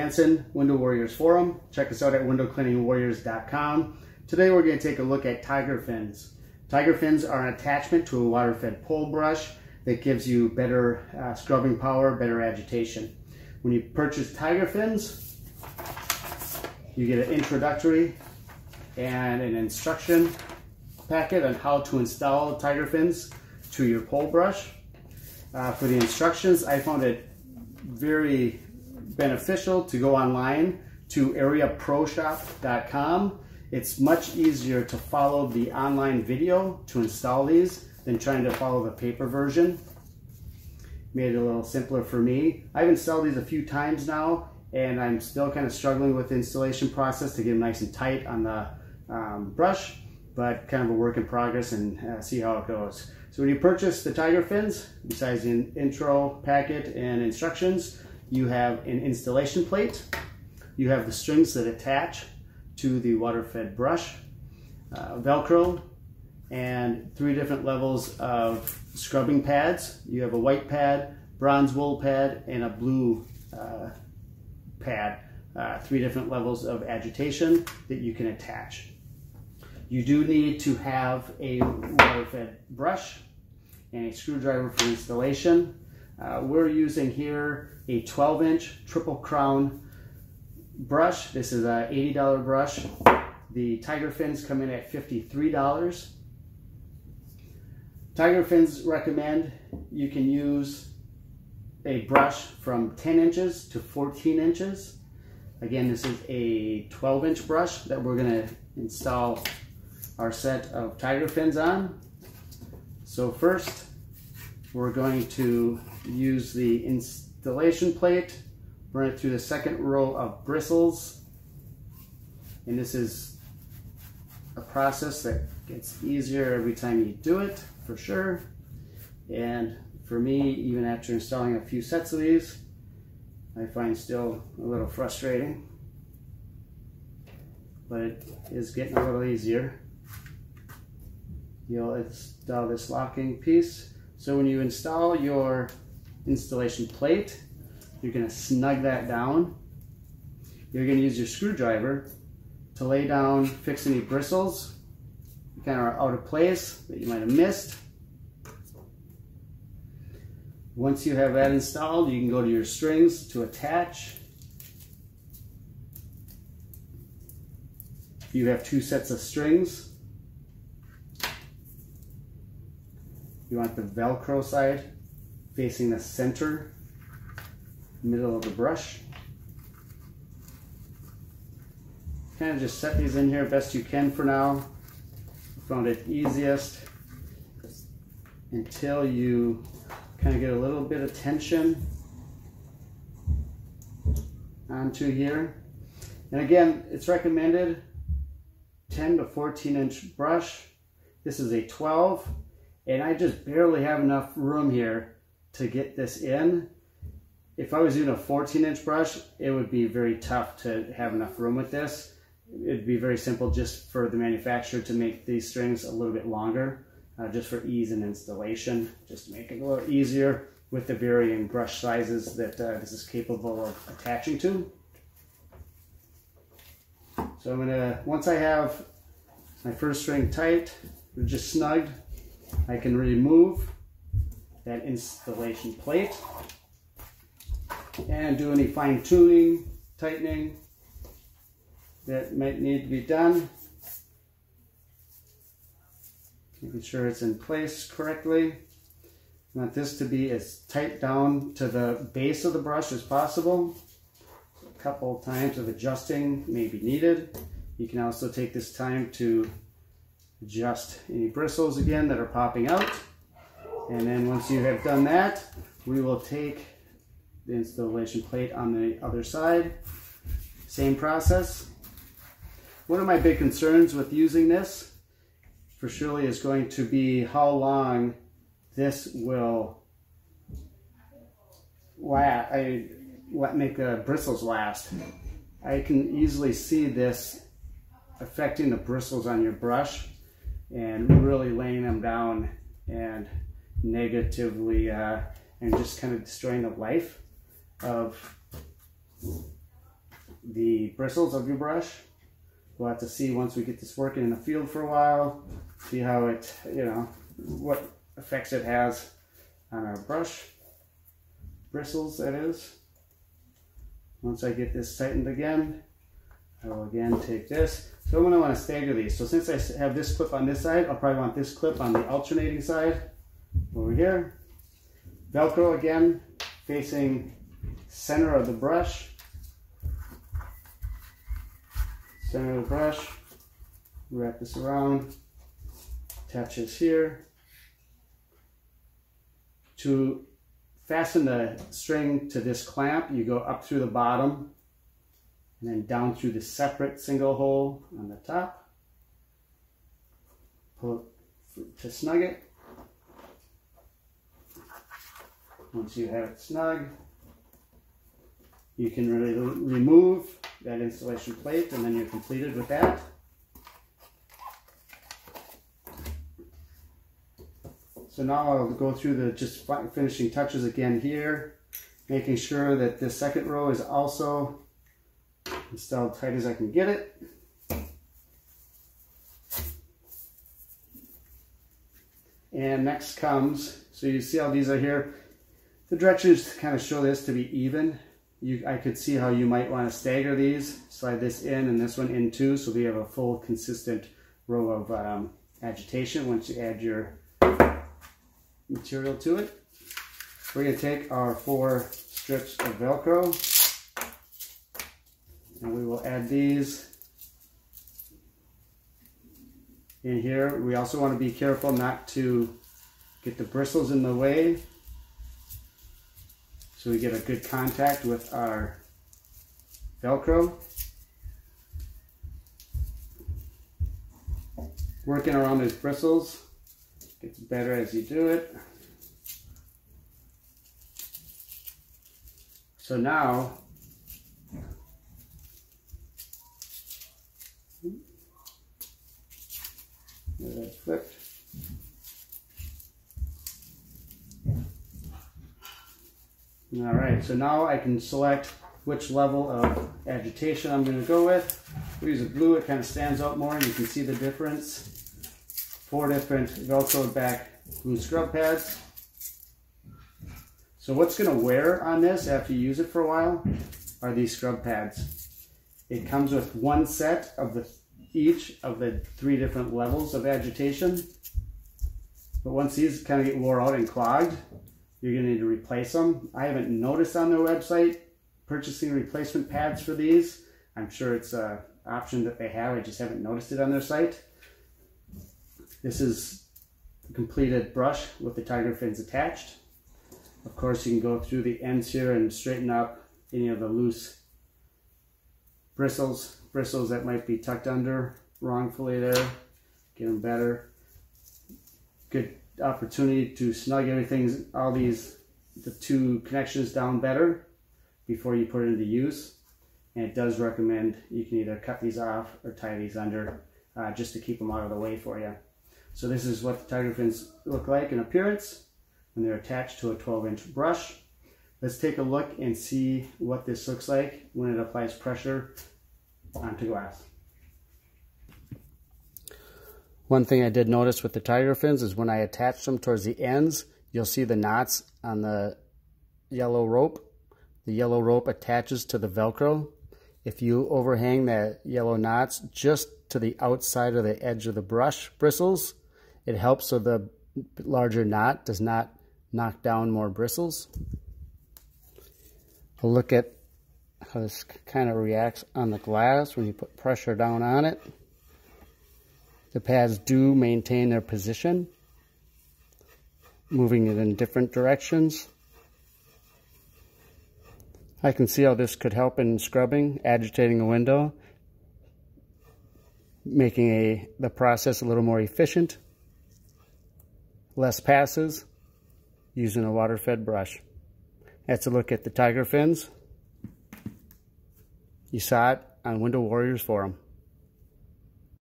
Hansen, Window Warriors Forum. Check us out at windowcleaningwarriors.com. Today we're going to take a look at tiger fins. Tiger fins are an attachment to a water-fed pole brush that gives you better scrubbing power, better agitation. When you purchase tiger fins, you get an introductory and an instruction packet on how to install tiger fins to your pole brush. For the instructions, I found it very beneficial to go online to areaproshop.com. It's much easier to follow the online video to install these than trying to follow the paper version. Made it a little simpler for me. I've installed these a few times now, and I'm still kind of struggling with the installation process to get them nice and tight on the brush, but kind of a work in progress, and see how it goes. So when you purchase the tiger fins, besides the intro packet and instructions, you have an installation plate. You have the strings that attach to the water-fed brush, Velcro, and 3 different levels of scrubbing pads. You have a white pad, bronze wool pad, and a blue pad. 3 different levels of agitation that you can attach. You do need to have a water-fed brush and a screwdriver for installation. We're using here a 12-inch triple crown brush. This is an $80 brush. The tiger fins come in at $53. Tiger fins recommend you can use a brush from 10 inches to 14 inches. Again, this is a 12-inch brush that we're going to install our set of tiger fins on. So first, we're going to use the installation plate, run it through the second row of bristles, and this is a process that gets easier every time you do it, for sure. And for me, even after installing a few sets of these, I find still a little frustrating, but it is getting a little easier. You'll install this locking piece. So when you install your installation plate, you're going to snug that down. You're going to use your screwdriver to lay down, fix any bristles that kind of are out of place that you might have missed. Once you have that installed, you can go to your strings to attach. You have 2 sets of strings. You want the Velcro side facing the center, middle of the brush. Kind of just set these in here best you can for now. I found it easiest until you kind of get a little bit of tension onto here. And again, it's recommended 10 to 14 inch brush. This is a 12. And I just barely have enough room here to get this in. If I was using a 14-inch brush, it would be very tough to have enough room with this. It'd be very simple just for the manufacturer to make these strings a little bit longer, just for ease in installation, just to make it a little easier with the varying brush sizes that this is capable of attaching to. So I'm gonna, once I have my first string tight, just snugged, I can remove that installation plate and do any fine tuning, tightening that might need to be done. Making sure it's in place correctly. I want this to be as tight down to the base of the brush as possible. A couple times of adjusting may be needed. You can also take this time to adjust any bristles again that are popping out. And then once you have done that, we will take the installation plate on the other side. Same process. One of my big concerns with using this for surely is going to be how long this will make the bristles last. I can easily see this affecting the bristles on your brush and really laying them down and negatively and just kind of destroying the life of the bristles of your brush. We'll have to see once we get this working in the field for a while, see how it, you know, what effects it has on our brush bristles, that is. Once I get this tightened again, I will again take this. So I'm going to want to stagger these. So since I have this clip on this side, I'll probably want this clip on the alternating side over here. Velcro again, facing center of the brush. Center of the brush. Wrap this around. Attach this here. To fasten the string to this clamp, you go up through the bottom and then down through the separate single hole on the top. Pull it to snug it. Once you have it snug, you can really remove that installation plate, and then you're completed with that. So now I'll go through the just finishing touches again here, making sure that this second row is also installed tight as I can get it. And next comes, so you see how these are here. The directions kind of show this to be even. I could see how you might want to stagger these, slide this in and this one in too, so we have a full consistent row of agitation once you add your material to it. We're going to take our 4 strips of Velcro and we will add these in here. We also want to be careful not to get the bristles in the way, so we get a good contact with our Velcro. Working around those bristles gets better as you do it. So now, that flipped. All right, so now I can select which level of agitation I'm going to go with. We use a glue, it kind of stands out more and you can see the difference. 4 different Velcroed back glue scrub pads. So what's going to wear on this after you use it for a while are these scrub pads. It comes with 1 set of each of the 3 different levels of agitation. But once these kind of get wore out and clogged, you're going to need to replace them. I haven't noticed on their website purchasing replacement pads for these. I'm sure it's an option that they have. I just haven't noticed it on their site. This is the completed brush with the tiger fins attached. Of course, you can go through the ends here and straighten up any of the loose bristles that might be tucked under wrongfully there. Get them better. Good opportunity to snug everything, the 2 connections down better before you put it into use. And it does recommend you can either cut these off or tie these under just to keep them out of the way for you. So this is what the tiger fins look like in appearance when they're attached to a 12-inch brush. Let's take a look and see what this looks like when it applies pressure onto glass. One thing I did notice with the tiger fins is when I attach them towards the ends, you'll see the knots on the yellow rope. The yellow rope attaches to the Velcro. If you overhang the yellow knots just to the outside of the edge of the brush bristles, it helps so the larger knot does not knock down more bristles. We'll look at how this kind of reacts on the glass when you put pressure down on it. The pads do maintain their position, moving it in different directions. I can see how this could help in scrubbing, agitating a window, making the process a little more efficient. Less passes, using a water-fed brush. That's a look at the tiger fins. You saw it on Window Warriors Forum.